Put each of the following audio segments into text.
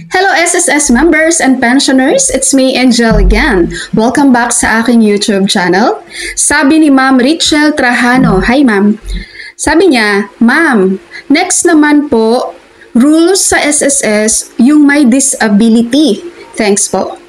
Hello SSS members and pensioners, it's me Angel again. Welcome back sa aking YouTube channel. Sabi ni Ma'am Richel Trajano, hi ma'am. Sabi niya, ma'am, next naman po, rules sa SSS yung may disability. Thanks po.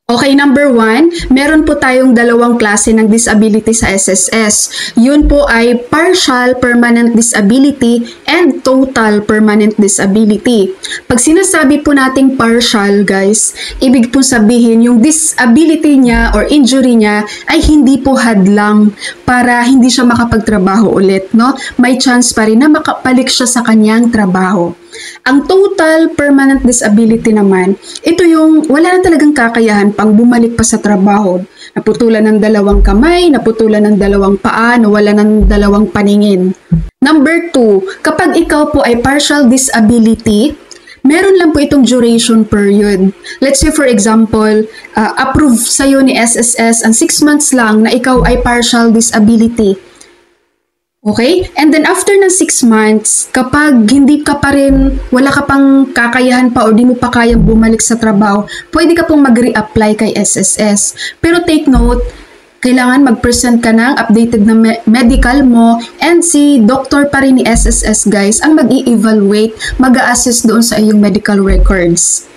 Okay, number 1, meron po tayong dalawang klase ng disability sa SSS. Yun po ay partial permanent disability and total permanent disability. Pag sinasabi po nating partial, guys, ibig po sabihin yung disability niya or injury niya ay hindi po hadlang para hindi siya makapagtrabaho ulit, no? May chance pa rin na makabalik siya sa kanyang trabaho. Ang total permanent disability naman, ito yung wala na talagang kakayahan pang bumalik pa sa trabaho. Naputulan ng dalawang kamay, naputulan ng dalawang paa, nawala ng dalawang paningin. Number 2, kapag ikaw po ay partial disability, meron lang po itong duration period. Let's say for example, approve sa'yo ni SSS ang 6 months lang na ikaw ay partial disability. Okay? And then after ng 6 months, kapag hindi ka pa rin, wala ka pang kakayahan pa o di mo pa kayang bumalik sa trabaho, pwede ka pong mag-re-apply kay SSS. Pero take note, kailangan mag-present ka ng updated na medical mo and si doctor pa rin ni SSS guys ang mag-i-evaluate, mag-a-assist doon sa iyong medical records.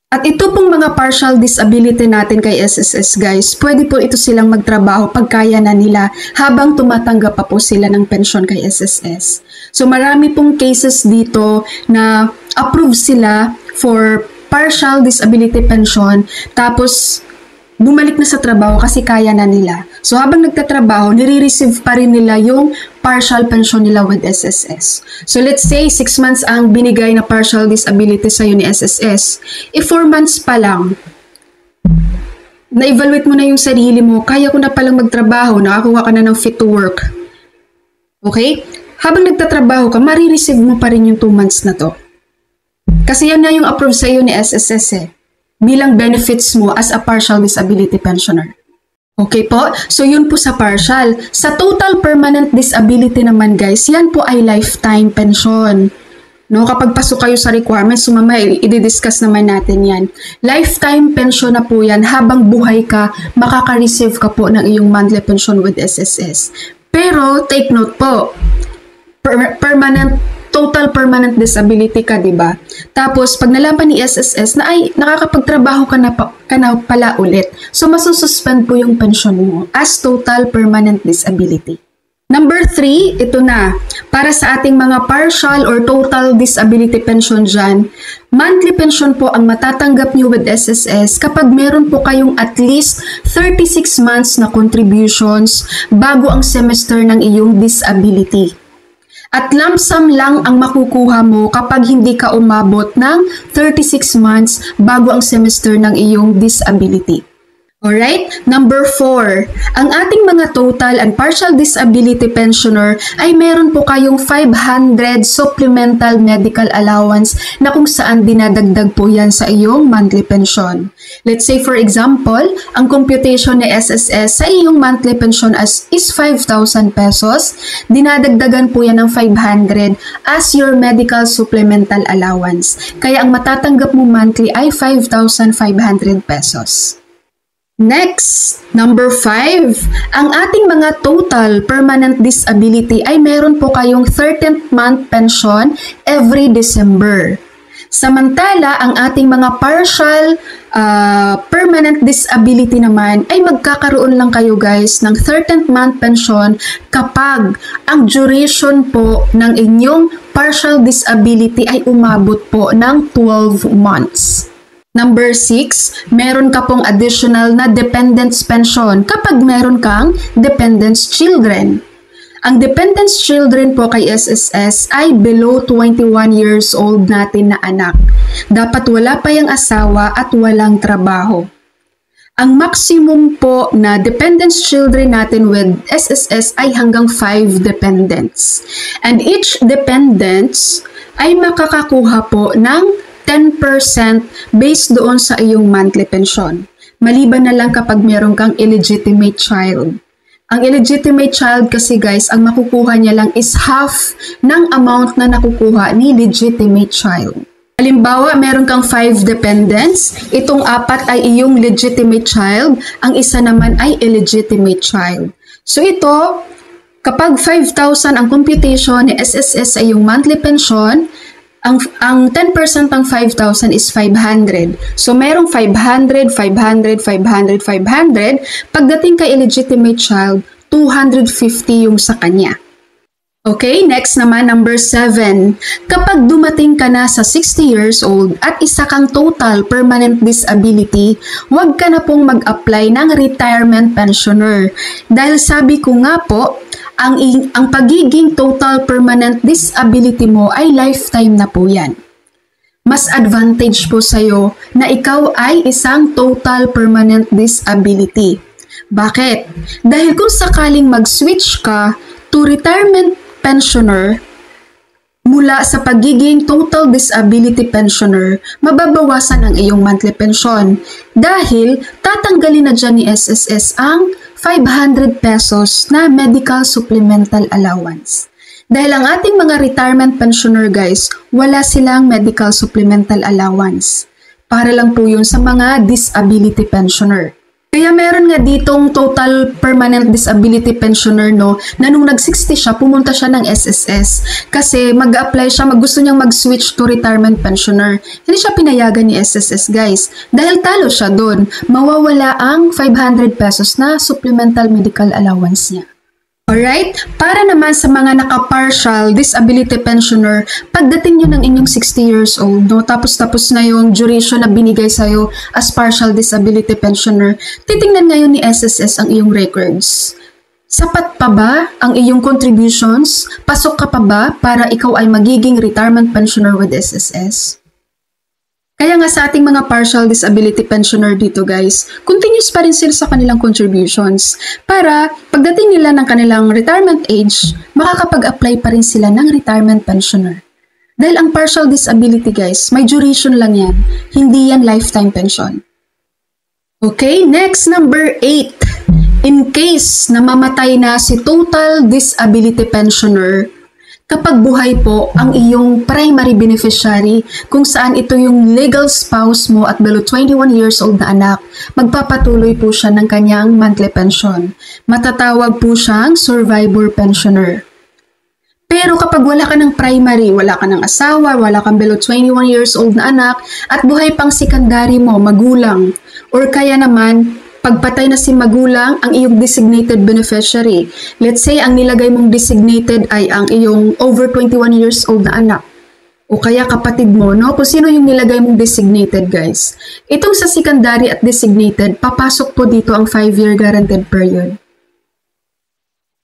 At ito pong mga partial disability natin kay SSS guys, pwede po ito silang magtrabaho pag kaya na nila habang tumatanggap pa po sila ng pensyon kay SSS. So marami pong cases dito na approve sila for partial disability pension tapos bumalik na sa trabaho kasi kaya na nila. So habang nagtatrabaho, nire-receive pa rin nila yung partial pension nila with SSS. So let's say 6 months ang binigay na partial disability sa'yo ni SSS. If 4 months pa lang, na-evaluate mo na yung sarili mo, kaya ko na palang magtrabaho, nakakuha ka na ng fit to work. Okay? Habang nagtatrabaho ka, marireceive mo pa rin yung 2 months na to. Kasi yan na yung approve sa'yo ni SSS bilang benefits mo as a partial disability pensioner. Okay po? So yun po sa partial. Sa total permanent disability naman guys, yan po ay lifetime pension. No, kapag pasok kayo sa requirements, sumama, i-discuss naman natin yan. Lifetime pension na po yan. Habang buhay ka, makaka-receive ka po ng iyong monthly pension with SSS. Pero, take note po, total permanent disability ka, di ba? Tapos, pag nalaman ni SSS na ay nakakapagtrabaho ka na pala ulit, so masususpend po yung pension mo as total permanent disability. Number 3, ito na. Para sa ating mga partial or total disability pension dyan, monthly pension po ang matatanggap nyo with SSS kapag meron po kayong at least 36 months na contributions bago ang semester ng iyong disability. At lump sum lang ang makukuha mo kapag hindi ka umabot ng 36 months bago ang semester ng iyong disability. Alright? Number 4, ang ating mga total and partial disability pensioner ay meron po kayong 500 supplemental medical allowance na kung saan dinadagdag po yan sa iyong monthly pension. Let's say for example, ang computation ni SSS sa iyong monthly pension is 5,000 pesos, dinadagdagan po yan ng 500 as your medical supplemental allowance. Kaya ang matatanggap mo monthly ay 5,500 pesos. Next, number 5, ang ating mga total permanent disability ay meron po kayong 13th month pension every December. Samantala, ang ating mga partial permanent disability naman ay magkakaroon lang kayo guys ng 13th month pension kapag ang duration po ng inyong partial disability ay umabot po ng 12 months. Number 6, meron ka pong additional na dependents pension kapag meron kang dependents children. Ang dependents children po kay SSS ay below 21 years old natin na anak. Dapat wala pa yung asawa at walang trabaho. Ang maximum po na dependents children natin with SSS ay hanggang 5 dependents. And each dependents ay makakakuha po ng 10% based doon sa iyong monthly pension. Maliban na lang kapag meron kang illegitimate child. Ang illegitimate child kasi guys, ang makukuha niya lang is half ng amount na nakukuha ni legitimate child. Halimbawa, meron kang 5 dependents, itong 4 ay iyong legitimate child, ang isa naman ay illegitimate child. So ito, kapag 5,000 ang computation ni SSS ay yung monthly pension, ang 10% ng 5,000 is 500. So merong 500, 500, 500, 500. Pagdating kay illegitimate child, 250 yung sa kanya. Okay, next naman, number 7. Kapag dumating ka na sa 60 years old at isa kang total permanent disability, huwag ka na pong mag-apply ng retirement pensioner. Dahil sabi ko nga po, ang pagiging total permanent disability mo ay lifetime na po yan. Mas advantage po sa'yo na ikaw ay isang total permanent disability. Bakit? Dahil kung sakaling mag-switch ka to retirement pensioner, mula sa pagiging total disability pensioner, mababawasan ang iyong monthly pension dahil tatanggalin na dyan ni SSS ang 500 pesos na medical supplemental allowance. Dahil ang ating mga retirement pensioner guys, wala silang medical supplemental allowance. Para lang po yun sa mga disability pensioner. Kaya meron nga ditong total permanent disability pensioner no, na nung nag-60 siya, pumunta siya ng SSS kasi mag-apply siya, gusto niyang mag-switch to retirement pensioner. Hindi siya pinayagan ni SSS guys. Dahil talo siya doon, mawawala ang 500 pesos na supplemental medical allowance niya. Alright? Para naman sa mga naka-partial disability pensioner, pagdating nyo ng inyong 60 years old, no, tapos na yung duration na binigay sa'yo as partial disability pensioner, titingnan ngayon ni SSS ang iyong records. Sapat pa ba ang iyong contributions? Pasok ka pa ba para ikaw ay magiging retirement pensioner with SSS? Kaya nga sa ating mga partial disability pensioner dito guys, continuous pa rin sila sa kanilang contributions para pagdating nila ng kanilang retirement age, makakapag-apply pa rin sila ng retirement pensioner. Dahil ang partial disability guys, may duration lang yan, hindi yan lifetime pension. Okay, next number 8. In case na mamatay na si total disability pensioner, kapag buhay po ang iyong primary beneficiary, kung saan ito yung legal spouse mo at below 21 years old na anak, magpapatuloy po siya ng kanyang monthly pension. Matatawag po siyang survivor pensioner. Pero kapag wala ka ng primary, wala ka ng asawa, wala kang below 21 years old na anak, at buhay pang secondary mo, magulang, or kaya naman, pagpatay na si magulang, ang iyong designated beneficiary. Let's say, ang nilagay mong designated ay ang iyong over 21 years old na anak. O kaya kapatid mo, no? Kung sino yung nilagay mong designated, guys. Itong sa secondary at designated, papasok po dito ang 5-year guaranteed period.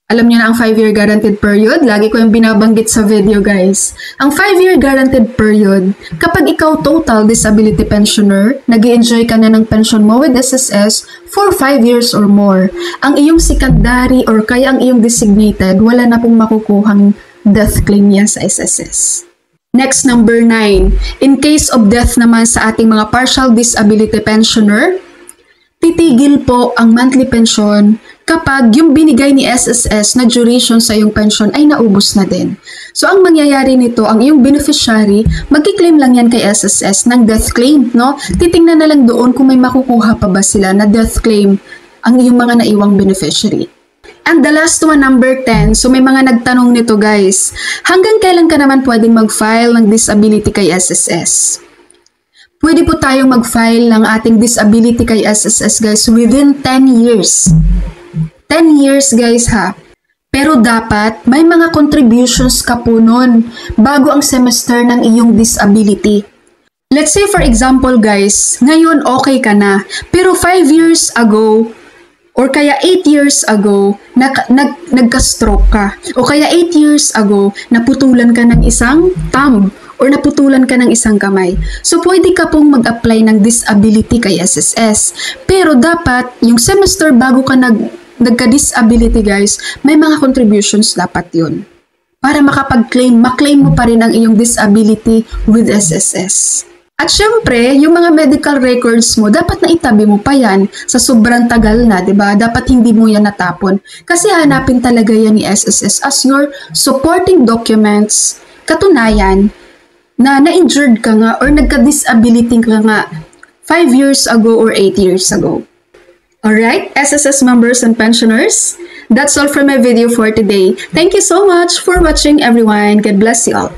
Alam niyo na ang 5-year guaranteed period? Lagi ko yung binabanggit sa video, guys. Ang 5-year guaranteed period, kapag ikaw total disability pensioner, nag-i-enjoy ka na ng pension mo with SSS for 5 years or more. Ang iyong secondary or kaya ang iyong designated, wala na pong makukuhang death claim yan sa SSS. Next, number 9. In case of death naman sa ating mga partial disability pensioner, titigil po ang monthly pension kapag yung binigay ni SSS na duration sa iyong pension ay naubos na din. So, ang mangyayari nito, ang iyong beneficiary, magkiklaim lang yan kay SSS ng death claim, no? Titingnan na lang doon kung may makukuha pa ba sila na death claim ang iyong mga naiwang beneficiary. And the last one, number 10. So, may mga nagtanong nito, guys. Hanggang kailan ka naman pwedeng mag-file ng disability kay SSS? Pwede po tayong mag-file ng ating disability kay SSS, guys, within 10 years. 10 years, guys, ha? Pero dapat may mga contributions ka po nun bago ang semester ng iyong disability. Let's say, for example, guys, ngayon okay ka na, pero 5 years ago, or kaya 8 years ago, nagka-stroke ka. O kaya 8 years ago, naputulan ka ng isang thumb or naputulan ka ng isang kamay. So, pwede ka pong mag-apply ng disability kay SSS. Pero dapat, yung semester bago ka nagka-disability, guys, may mga contributions dapat yun. Para makapag-claim, maklaim mo pa rin ang iyong disability with SSS. At syempre, yung mga medical records mo, dapat na itabi mo pa yan sa sobrang tagal na, diba? Dapat hindi mo yan natapon. Kasi hanapin talaga yan ni SSS as your supporting documents, katunayan na na-injured ka nga or nagka-disability ka nga 5 years ago or 8 years ago. Alright, SSS members and pensioners, that's all for my video for today. Thank you so much for watching, everyone. God bless you all.